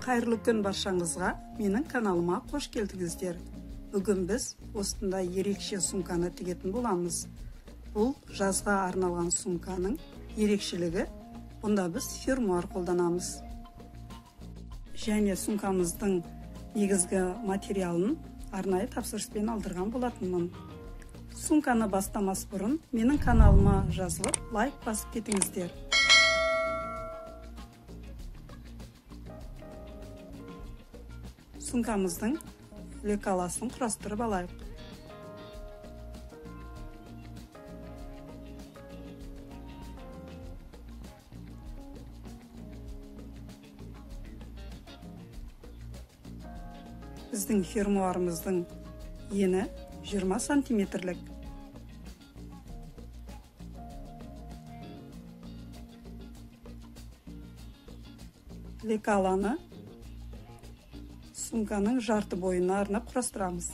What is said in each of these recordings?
Қайырлы күн баршаңызға, менің каналыма қош келдіңіздер. Бүгін біз осындай ерекше сумканы тігетін боламыз. Бұл жазға арналған сумканың ерекшелігі, бұнда біз фермуар қолданамыз. Және сумкамыздың негізгі материалын арнайы тапсырыспен алдырған болатынмын. Сумканы бастамас бұрын менің каналыма жазылып, лайк басып кетіңіздер. Сумкамыздың лекаласын құрастырып алайық. Біздің фермуарымыздың ені 20 сантиметрлік. Лекаланы сумканың жарты бойына арнап құрастырамыз.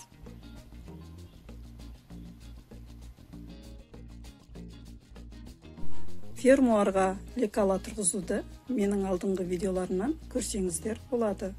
Фермуарға лекала тұрғызуды менің алдыңғы видеоларымнан көрсеңіздер болады.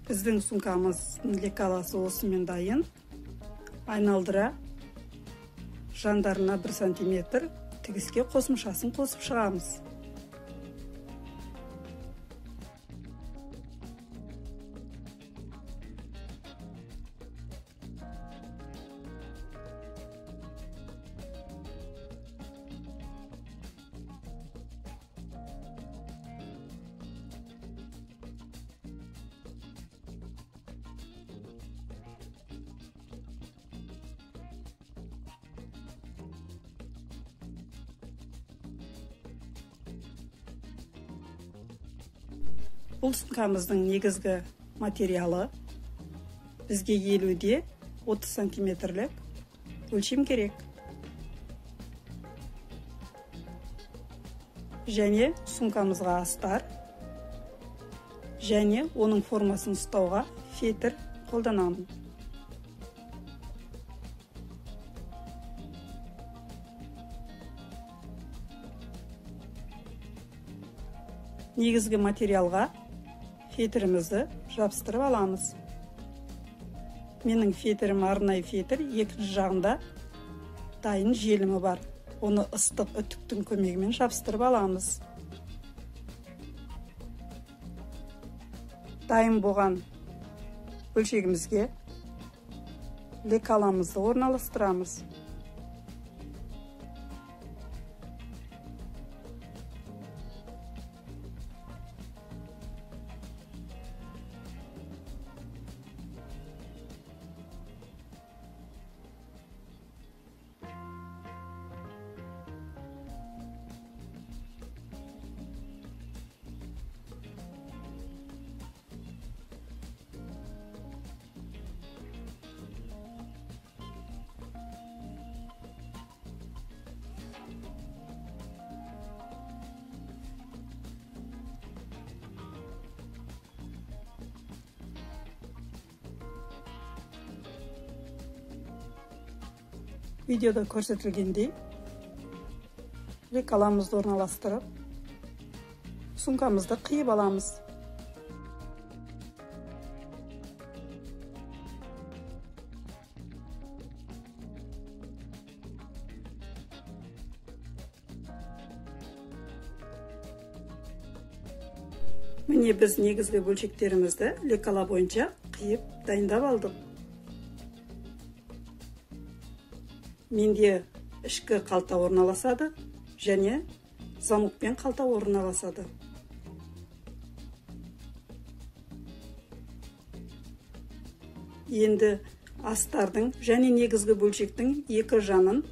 Біздің сумкамыздың лекаласы осымен дайын. Айналдыра жандарына 1 сантиметр тігіске қосымшасын қосып шығамыз. Бұл сумкамыздың негізгі материалы бізге 50-де 30 сантиметрлік өлшем керек. Және сумкамызға астар және оның формасын ұстауға фетр қолданамын. Негізгі материалға фетрімізді жабыстырып аламыз. Менің фетрім арнайы фетр, екінші жағында дайын желімі бар. Оны ыстық үтіктің көмегімен жабыстырып аламыз. Дайын болған бөлшегімізге лекаламызды орналастырамыз. Videoda көрсөтүлгендей лекаламызды орналастырып, сумкамызды кыйып аламыз. Міне біз негізгі бөлшектерімізді лекала бойынша қиып дайындап алдық. Менде ішкі қалта орналасады және замокпен қалта орналасады. Енді астардың және негізгі бөлшектің екі жанын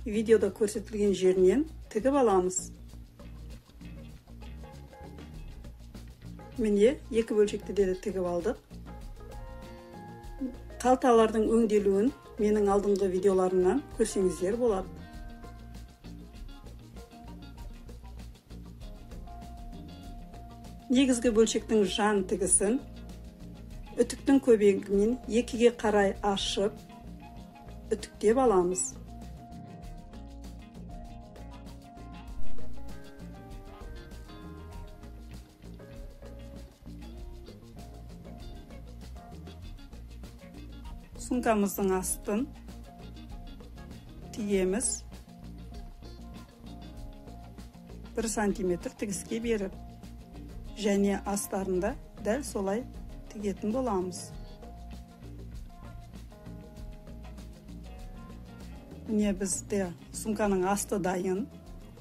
видеода көрсетілген жерінен тігіп аламыз. Міне екі бөлшекті де тігіп алдық. Қалталардың өңделуін менің алдыңғы видеоларымнан көрсеңіздер болады. Негізгі бөлшектің жан тігісін үтіктің көмегімен екіге қарай ашып, үтіктеп аламыз. Сумкамыздың астын тігеміз 1 сантиметр тігіске беріп, және астарында дәл солай тігетін боламыз. Міне бізде сумканың асты дайын,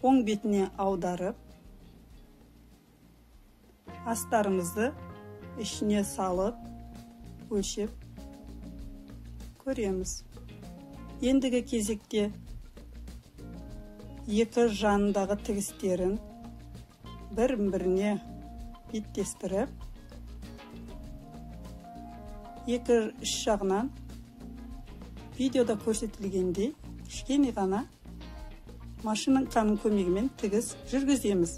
оң бетіне аударып, астарымызды ішіне салып, өлшеп көреміз. Ендігі кезекте екі жанындағы тігістерін бір-біріне беттестіріп, екі үш жағынан видеода көрсетілгендей кішкене ғана машинканың көмегімен тігіс жүргіземіз.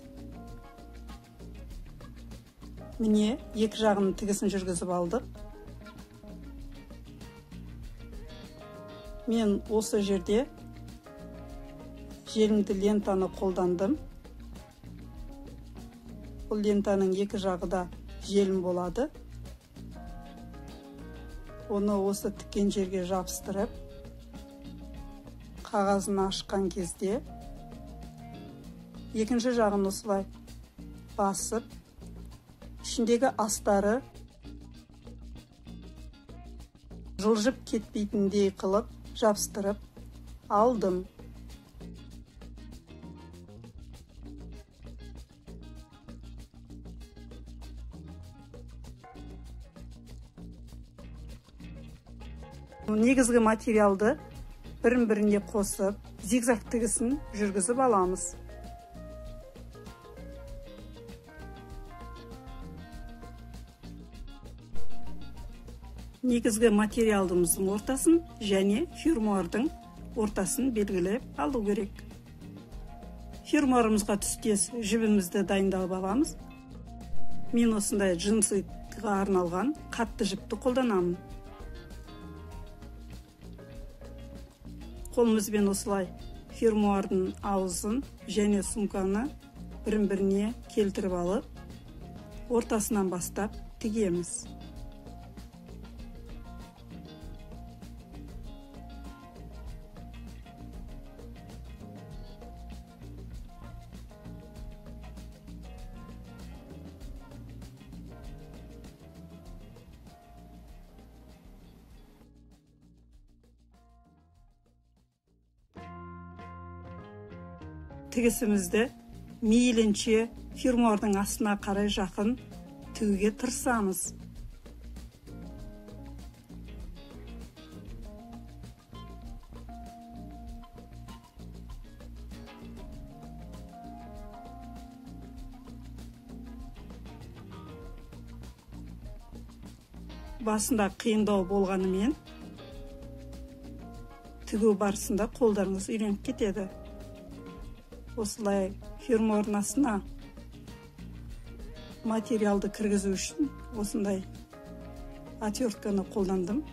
Міне екі жағының тігісін жүргізіп алдық. Мен осы жерде желімді лентаны қолдандым. Бұл лентаның екі жағы да желім болады. Оны осы тіккен жерге жабыстырып, қағазын ашқан кезде екінші жағын осылай басып, ішіндегі астары жылжып кетпейтіндей қылып жабыстырып алдым. Негізгі материалды бірін-біріне қосып, зигзаг тігісін жүргізіп аламыз. Негізгі материалымыздың ортасын және фермуардың ортасын белгілеп алу керек. Фермуарымызға түстес жібімізді дайындап аламыз. Мен осындай джинсыға арналған қатты жіпті қолданамын. Қолымызбен осылай фермуардың аузын және сумканы бірін-біріне келтіріп алып, ортасынан бастап тігеміз. Тігісімізді мейлінше фермуардың астына қарай жақын тігуге тырысамыз. Басында қиындау болғанымен, тігу барысында қолдарыңыз үйреніп кетеді. Осылай фермуардың астына материалды кіргізу үшін осындай отвертканы қолдандым.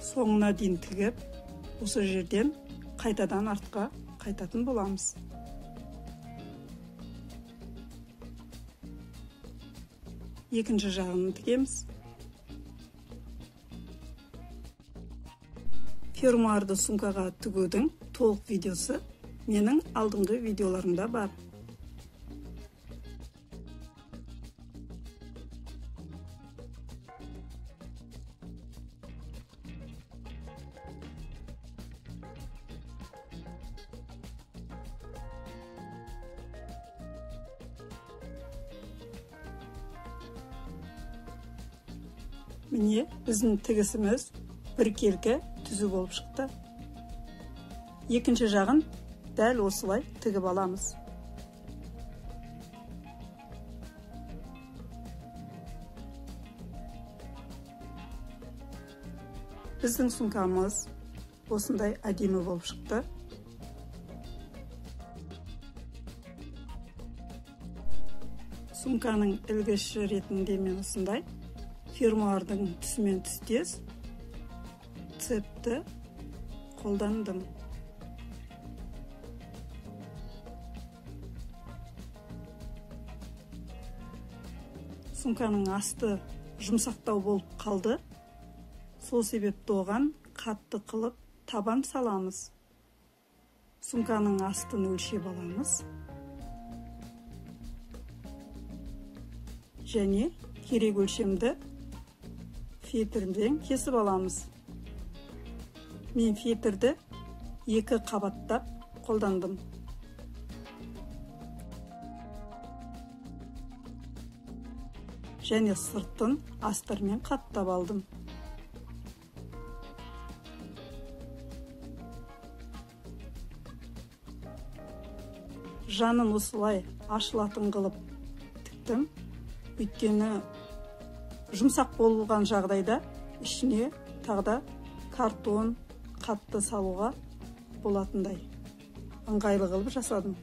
соңына дейін тігіп, осы жерден қайтадан артқа қайтатын боламыз. Екінші жағын тігеміз. Фермуарды сумкаға тігудің толық видеосы менің алдыңғы видеоларымда бар. Міне, біздің тігісіміз біркелкі түзу болып шықты. Екінші жағын дәл осылай тігіп аламыз. Біздің сумкамыз осындай әдемі болып шықты. Сумканың ілгіші ретінде мен осындай фермуардың түсімен түстес цепті қолдандым. Сумканың асты жұмсақтау болып қалды. Сол себепті оған қатты қылып табан саламыз. Сумканың астын өлшеп аламыз. Және керек өлшемді фетрден кесіп аламыз. Мен фетрді 2 қабаттап қолдандым. Және сыртын астармен қаттап алдым. Жанын осылай ашылатын қылып тіктім. Өйткені жұмсақ болған жағдайда ішіне тағда картон қатты салуға болатындай ыңғайлы қылып жасадым.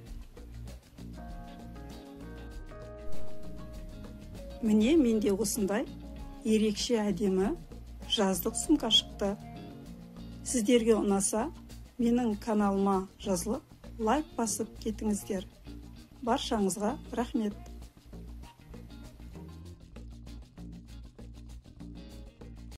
Міне, менде осындай ерекше әдемі жаздық сумка шықты. Сіздерге ұнаса, менің каналыма жазылып, лайк басып кетіңіздер. Баршаңызға рахмет.